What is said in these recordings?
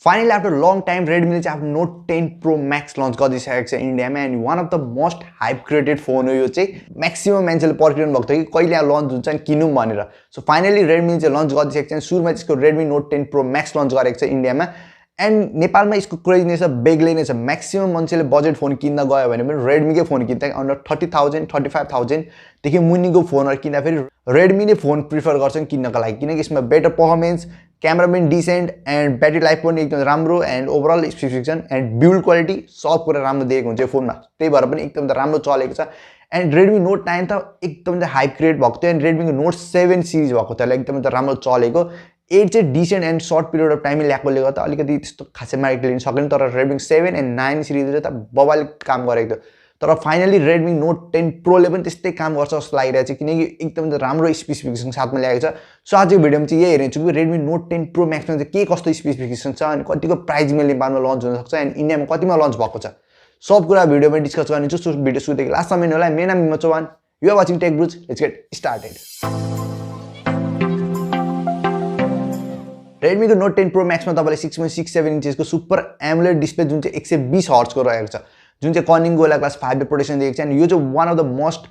Finally, after a long time, Redmi have Note 10 Pro Max launch गरिसकेको छ इन्डियामा and one of the most hype created phone हो यो चाहिँ maximum मान्छेले पर्खिरहनु भएको थियो कि कहिले लन्च हुन्छ अनि किनौँ भनेर सो फाइनली Redmi चाहिँ लन्च गरिसकेको छ सुरुमा त्यसको Redmi Note 10 Pro Max launch गरेको छ इन्डियामा एन्ड नेपालमा यसको क्रेज नै छ बेग्लै नै छ म्याक्सिमम मान्छेले बजेट फोन किन्न गयो भने पनि Redmi कै फोन किन्दा अन्डर 30,000 35,000 देखि मुनिको फोनहरु किन्दा फेरि Redmi नै फोन प्रिफर गर्छन् किन्नको लागि किनकि यसमा बेटर परफर्मेन्स क्यामेरा पनि डिसेन्ट एन्ड ब्याट्री लाइफ पनि एकदम राम्रो and overall specification and build quality सब कुरा राम्रो दिएको हुन्छ यो फोनमा त्यही भएर पनि एकदम राम्रो चलेको छ एन्ड Redmi Note 9 त एकदम हाइप क्रिएट भएको थियो एन्ड Redmi को Note 7 सिरिज भएको थियो एकदम राम्रो चलेको 8 चाहिँ decent and short period of टाइममै ल्याएकोले गर्दा अलिकति त्यस्तो खासै मार्केट लिन सकेन तर Redmi 7 एन्ड 9 सिरिजले त बबाल काम गरेको थियो तर फाइनली Redmi Note 10 Pro ले पनि त्यस्तै काम गर्छ जस्तो लागिरहेछ किनकि एकदम राम्रो स्पेसिफिकेसन साथमा ल्याएको छ सो आजको भिडियोमा चाहिँ यही हेर्नेछु कि Redmi Note 10 Pro Max मा चाहिँ के कस्तो स्पेसिफिकेसन छ अनि कतिको प्राइसमा नेपालमा लन्च हुन सक्छ एन्ड इन्डियामा कतिमा लन्च भएको छ सब कुरा भिडियोमा डिस्कस गर्नेछु सो भिडियो सुरुदेखि लास्टसम्म हेर्नु होला मेरो नाम Himchwan you are watching tech bros let's get started Redmi को Note 10 Pro Max मा तपाईले 6.67 इन्चेस को सुपर एमोलेड डिस्प्ले जुन चाहिँ 120 हर्ट्ज को रहेको छ जुन चाहिँ कर्निङ गोला क्लास 5 ले प्रोटेक्सन दिएको छ अनि यो चाहिँ वान अफ द मोस्ट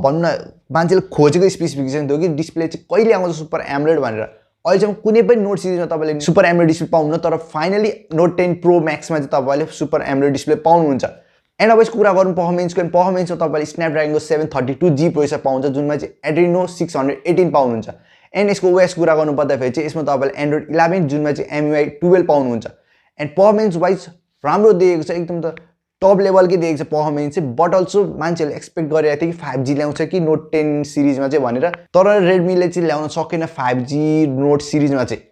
भन्नु मान्छेले खोजेको स्पेसिफिकेसन थियो कि डिस्प्ले चाहिँ कहिले आउँछ सुपर एमोलेड भनेर अहिलेसम्म कुनै पनि नोट सिरिजमा तपाईले सुपर एमोलेड डिस्प्ले पाउनुहुन्न तर फाइनली Note 10 Pro Max मा चाहिँ तपाईले सुपर एमोलेड डिस्प्ले पाउनुहुन्छ एन्ड अब यसको कुरा गरौँ पर्फर्मेन्सको तपाईले स्न्यापड्रागनको 732G प्रोसेसर पाउनुहुन्छ जुनमा चाहिँ Adreno 618 पाउनुहुन्छ एन्ड यसको OS कुरा गर्नु पर्दाखेरि चाहिँ यसमा तपाईले Android 11 जुनमा चाहिँ MIUI 12 पाउनुहुन्छ एन्ड पर्फर्मेन्स वाइज राम्रो दिएको छ एकदम त टप लेभलकै दिएको छ पर्फर्मेन्स चाहिँ बट अल्सो मान्छेले एक्सपेक्ट गरिरहेको थियो कि 5G ल्याउँछ कि Note 10 सिरिजमा चाहिँ भनेर तर Redmi ले चाहिँ ल्याउन सकेन 5G Note सिरिजमा चाहिँ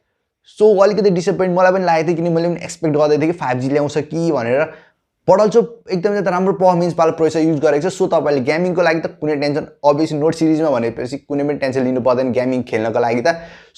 सो अलिकति डिसअपोइन्ट मलाई पनि लागेको थियो किन मैले पनि एक्सपेक्ट गर्दै थिएँ कि 5G ल्याउँछ कि भनेर बट अल्सो एकदमै त राम्रो पर्फर्मेन्स वाला प्रोसेसर युज गरेको छ सो तपाईले गेमिङको लागि त कुनै टेन्सन अभियसली नोट सिरिजमा भनेपछि कुनै पनि टेन्सन लिनु पर्दैन गेमिङ खेल्नको लागि त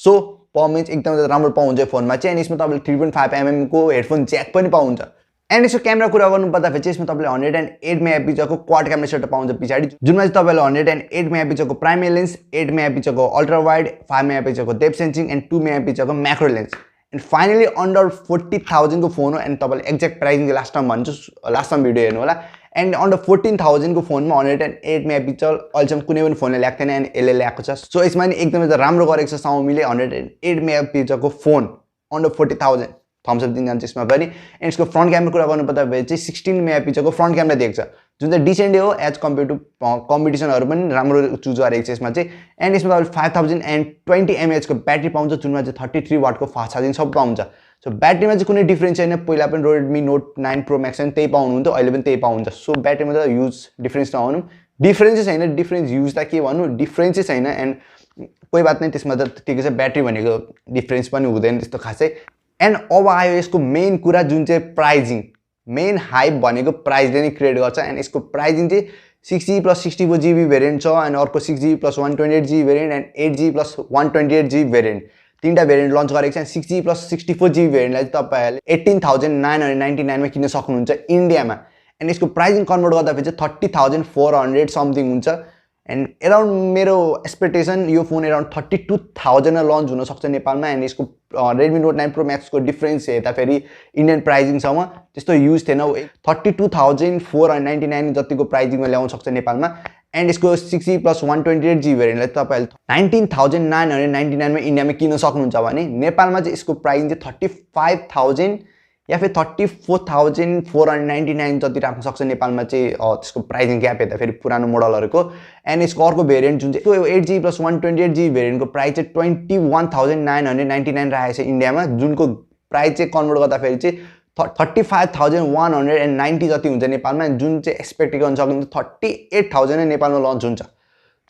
सो पर्फर्मेन्स एकदमै राम्रो पाउनुहुन्छ फोनमा चाहिँ अनि यसमा तपाईले 3.5mm को हेडफोन ज्याक पनि पाउनुहुन्छ एन्ड यसको क्यामेरा कुरा गर्नु पर्दाखेरि चाहिँ यसमा तपाईले 108 मेगापिक्सलको क्वाड क्यामेरा सेटअप पाउनुहुन्छ पछाडी जुनमा चाहिँ तपाईले 108 मेगापिक्सलको प्राइमेरी लेन्स 8 मेगापिक्सलको अल्ट्रा वाइड 5 मेगापिक्सलको डेप्थ सेन्सिङ एन्ड 2 मेगापिक्सलको macro lens and finally under 40,000 को फोन हो एन्ड तपाईले एक्ज्याक्ट प्राइसिङ लास्ट टाइम भन्छु लास्ट टाइम भिडियो हेर्नु होला एन्ड अन्डर 14,000 को फोनमा 108 मेगापिक्सल अहिलेसम्म कुनै पनि फोनले ल्याएको थिएन एन्ड यसले ल्याएको छ सो यसमा नि एकदमै त राम्रो गरेको छ Xiaomi ले 108 मेगापिक्सलको फोन अन्डर 40,000 थम्स अप दिन जान्छ यसमा पनि एन्ड यसको फ्रन्ट क्यामेरा कुरा गर्नु पर्दा चाहिँ 16 मेगापिक्सलको फ्रन्ट क्यामेरा दिएको छ जुन चाहिँ डिसेन्ट हो एज कम्पेयर टु कम्पिटिसनहरु पनि राम्रो चुज गरेको छ यसमा चाहिँ एन्ड यसमा तपाईले 5020 mAh को ब्याट्री पाउँछ जुनमा चाहिँ 33 वाट को फास्ट चार्जिङ सब पाउँछ सो ब्याट्रीमा चाहिँ कुनै डिफरेन्स छैन पहिला पनि Redmi Note 9 Pro Max पनि त्यही पाउनुहुन्थ्यो अहिले पनि त्यही पाउँछ सो ब्याट्रीमा त युज डिफरेन्स नहुनु डिफरेन्स छैन डिफरेन्स युज त के भन्नु डिफरेन्स छैन एन्ड कोही बात नै त्यसमा त त्यतिकै छ ब्याट्री भनेको डिफरेन्स पनि हुँदैन त्यस्तो खासै एन्ड अब आयो यसको मेन कुरा जुन चाहिँ प्राइजिङ मेन हाइप भनेको प्राइसले नै क्रिएट गर्छ एन्ड यसको प्राइजिङ चाहिँ 6GB + 64GB भेरिएन्ट छ एन्ड अर्को 6GB + 128GB variant and 8GB + 128GB variant तीनटा भेरिएन्ट लन्च गरेको छ 6GB + 64GB भेरिएन्टलाई तपाईहरुले 18,999 मा किन्न सक्नुहुन्छ इन्डियामा एन्ड यसको प्राइजिङ कन्भर्ट गर्दाखेरि चाहिँ 30,400 समथिङ हुन्छ एन्ड अराउन्ड मेरो एक्सपेक्टेसन यो फोन अराउन्ड 32,000 मा लन्च हुन सक्छ नेपालमा एन्ड यसको Redmi Note 9 Pro Max को डिफरेन्स हेर्दा फेरि इन्डियन प्राइजिङसँग त्यस्तो युज थिएन 32,499 जतिको प्राइजिङमा ल्याउन सक्छ नेपालमा एन्ड यसको 6GB + 128GB भेरिएन्टलाई तपाईले 19,999 मा इन्डियामा किन्न सक्नुहुन्छ भने नेपालमा चाहिँ यसको प्राइजिङ चाहिँ 35,000 या फिर 34,499 जति राख्न सक्छ नेपालमा चाहिँ त्यसको प्राइजिङ ग्याप हेर्दा फेरि पुरानो मोडलहरुको एन्ड यसको अर्को भेरिएन्ट जुन चाहिँ 8GB + 128GB भेरिएन्टको प्राइस चाहिँ 21,999 राखेको छ इन्डियामा जुनको प्राइस चाहिँ कन्भर्ट गर्दा फेरि चाहिँ 35,190 जति हुन्छ नेपालमा जुन चाहिँ एक्सपेक्ट गर्न सकिन्छ 38,000 नेपालमा लन्च हुन्छ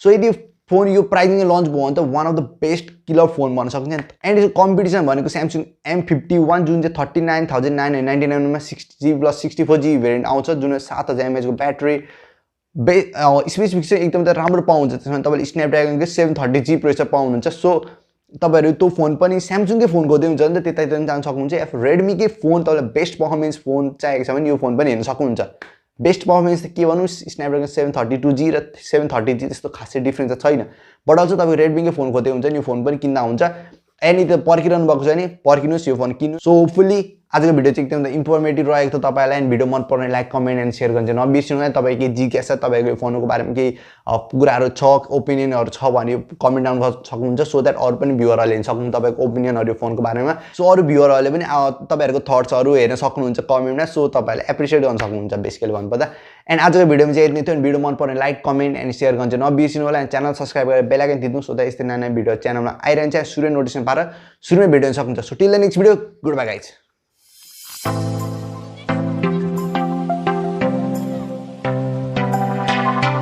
सो यदि फोन यो प्राइसिङले लन्च भयो भने त one of the best killer phone भन्न सकिन्छ एन्ड यसको कम्पिटिसन भनेको Samsung M51 जुन चाहिँ 39,999 मा 6GB + 64GB भेरिएन्ट आउँछ जुन 7,000 mAh को ब्याट्री स्पेसिफिकेसन एकदम त राम्रो पाउँछ त्यसमा तपाईले स्न्यापड्रागनको 730G प्रोसेसर पाउनुहुन्छ सो तपाईहरु त्यो फोन पनि Samsung कै फोन खोज्दै हुन्छ नि त त्यतैतिर पनि जान सक्नुहुन्छ या Redmi कै फोन तपाईलाई बेस्ट पर्फर्मेन्स फोन चाहिएको छ भने यो फोन पनि हेर्न सक्नुहुन्छ बेस्ट पर्फर्मेन्स त के भन्नु स्न्यापड्रागन 732G र 730G त्यस्तो खासै डिफरेन्स त छैन बट अल्सो तपाईँ Redmi कै फोन खोज्दै हुन्छ नि यो फोन पनि किन्दा हुन्छ एनी त पर्खिरहनु भएको छ नि पर्खिनुस् यो फोन किन्नु सो होपफुली आजको भिडियो चाहिँ एकदम इन्फर्मेटिभ रहेको थियो तपाईँलाई एन्ड भिडियो मन पर्ने लाइक कमेन्ट एन्ड सेयर गर्न चाहिँ नबिर्सिनु है तपाईँ केही जिज्ञासा तपाईँको फोनको बारेमा केही कुराहरू छ ओपिनियनहरू छ भने कमेन्ट डाउन गर्न सक्नुहुन्छ सो द्याट अरू पनि भ्युअरहरूले हेर्न सक्नुहुन्छ तपाईँको ओपिनियनहरू फोनको बारेमा सो अरू भ्युअरहरूले पनि तपाईँहरूको थट्सहरू हेर्न सक्नुहुन्छ कमेन्टमा सो तपाईँहरूले एप्रिसिएट गर्न सक्नुहुन्छ बेसिकली भन्नुपर्दा एन्ड आजको भिडियोमा चाहिँ यति नै थियो एन्ड भिडियो मन पर्ने लाइक कमेन्ट एन्ड सेयर गर्न चाहिँ नबिर्सिनु होला एन्ड च्यानल सब्सक्राइब गरेर बेल आइकन थिच्नु सो द्याट यस्तै नयाँ नयाँ भिडियो च्यानलमा आइरहन्छ सुरुमै नोटिफिकेसन पाएर सुरुमै भिडियो हेर्न सक्नुहुन्छ so till the next video good by guys